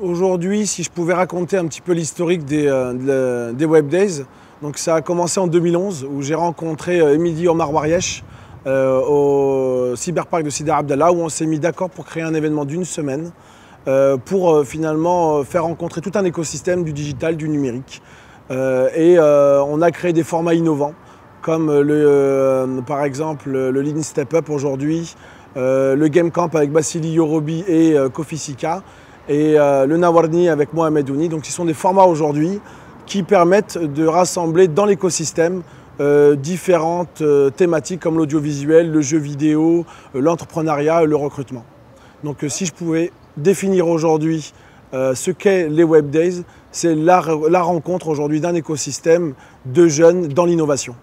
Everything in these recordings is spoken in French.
Aujourd'hui, si je pouvais raconter un petit peu l'historique des Web Days, donc ça a commencé en 2011 où j'ai rencontré Emily Omar Wariesh au Cyberpark de Sidi Abdallah, où on s'est mis d'accord pour créer un événement d'une semaine pour finalement faire rencontrer tout un écosystème du digital, du numérique. On a créé des formats innovants comme par exemple le Lean Step Up aujourd'hui, le Game Camp avec Bassili Yorobi et Kofi Sika, et le Nawarni avec Mohamed Ouni. Donc ce sont des formats aujourd'hui qui permettent de rassembler dans l'écosystème différentes thématiques comme l'audiovisuel, le jeu vidéo, l'entrepreneuriat, le recrutement. Donc si je pouvais définir aujourd'hui ce qu'est les Web Days, c'est la rencontre aujourd'hui d'un écosystème de jeunes dans l'innovation.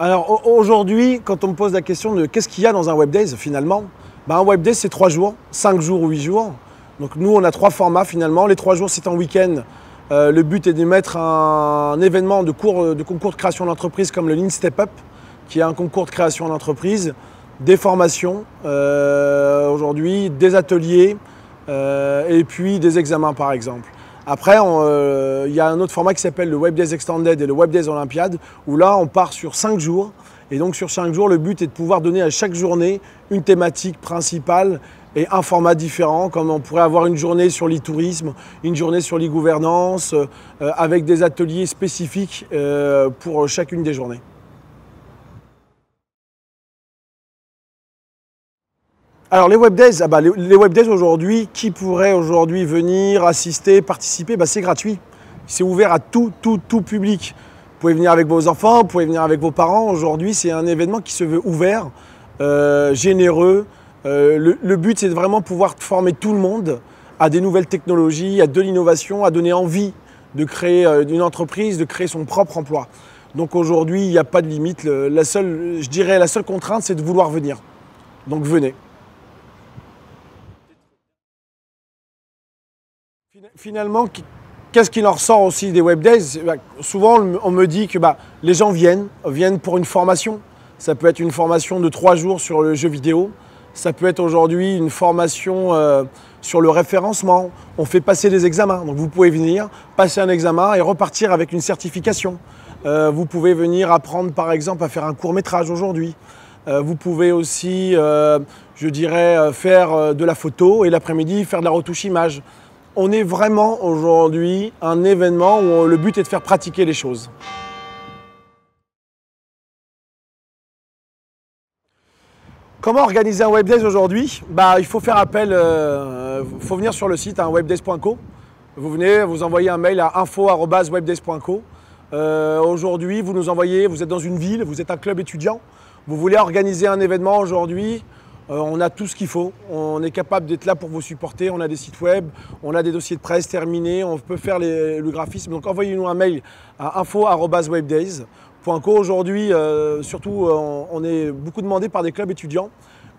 Alors aujourd'hui, quand on me pose la question de qu'est-ce qu'il y a dans un Web Days finalement, un Web Days c'est 3 jours, 5 jours ou 8 jours. Donc nous on a 3 formats finalement. Les 3 jours c'est en week-end. Le but est de mettre un événement de concours de création d'entreprise comme le Lean Step Up, qui est un concours de création d'entreprise, des formations aujourd'hui, des ateliers et puis des examens par exemple. Après, il y a un autre format qui s'appelle le Web Days Extended et le Web Days Olympiade, où là, on part sur 5 jours. Et donc, sur 5 jours, le but est de pouvoir donner à chaque journée une thématique principale et un format différent, comme on pourrait avoir une journée sur l'e-tourisme, une journée sur l'e-gouvernance, avec des ateliers spécifiques pour chacune des journées. Alors les Web Days, les Web Days aujourd'hui, qui pourrait aujourd'hui venir assister, participer, c'est gratuit. C'est ouvert à tout public. Vous pouvez venir avec vos enfants, vous pouvez venir avec vos parents. Aujourd'hui, c'est un événement qui se veut ouvert, généreux. Le but, c'est de vraiment pouvoir former tout le monde à des nouvelles technologies, à de l'innovation, à donner envie de créer une entreprise, de créer son propre emploi. Donc aujourd'hui, il n'y a pas de limite. La seule contrainte, c'est de vouloir venir. Donc venez. Finalement, qu'est-ce qu'il en ressort aussi des Web Days? Souvent, on me dit que les gens viennent pour une formation. Ça peut être une formation de 3 jours sur le jeu vidéo. Ça peut être aujourd'hui une formation sur le référencement. On fait passer des examens. Donc vous pouvez venir, passer un examen et repartir avec une certification. Vous pouvez venir apprendre par exemple à faire un court-métrage aujourd'hui. Vous pouvez aussi, je dirais, faire de la photo et l'après-midi faire de la retouche image. On est vraiment aujourd'hui un événement où le but est de faire pratiquer les choses. Comment organiser un Web Days aujourd'hui? Il faut faire appel, faut venir sur le site webdays.co. Vous venez, vous envoyez un mail à info@webdays.co. Aujourd'hui, vous nous envoyez, vous êtes dans une ville, vous êtes un club étudiant, vous voulez organiser un événement aujourd'hui. On a tout ce qu'il faut, on est capable d'être là pour vous supporter, on a des sites web, on a des dossiers de presse terminés, on peut faire le graphisme. Donc envoyez-nous un mail à info@webdays.co. Aujourd'hui, surtout, on est beaucoup demandé par des clubs étudiants.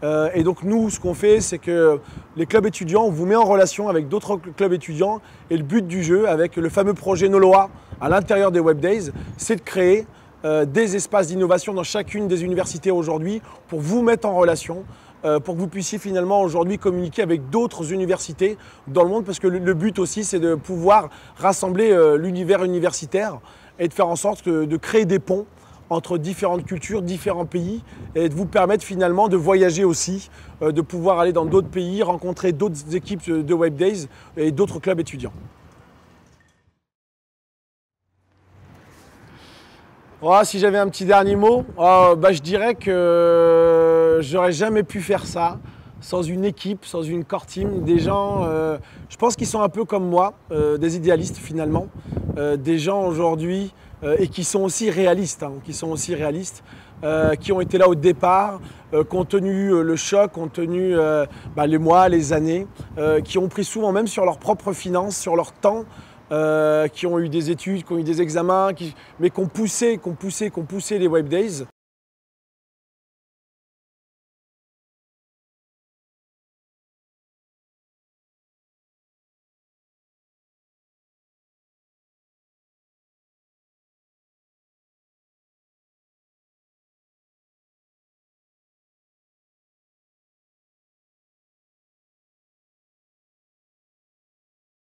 Et donc nous, ce qu'on fait, c'est que les clubs étudiants, on vous met en relation avec d'autres clubs étudiants. Et le but du jeu, avec le fameux projet Noloa à l'intérieur des Web Days, c'est de créer des espaces d'innovation dans chacune des universités aujourd'hui pour vous mettre en relation, pour que vous puissiez finalement aujourd'hui communiquer avec d'autres universités dans le monde, parce que le but aussi c'est de pouvoir rassembler l'univers universitaire et de faire en sorte de créer des ponts entre différentes cultures, différents pays, et de vous permettre finalement de voyager aussi, de pouvoir aller dans d'autres pays, rencontrer d'autres équipes de Web Days et d'autres clubs étudiants. Si j'avais un petit dernier mot, je dirais que j'aurais jamais pu faire ça sans une équipe, sans une core team, des gens, je pense qu'ils sont un peu comme moi, des idéalistes finalement, des gens aujourd'hui et qui sont aussi réalistes, qui ont été là au départ, qui ont tenu le choc, qui ont tenu les mois, les années, qui ont pris souvent même sur leurs propres finances, sur leur temps, qui ont eu des études, qui ont eu des examens, mais qui ont poussé les Web Days.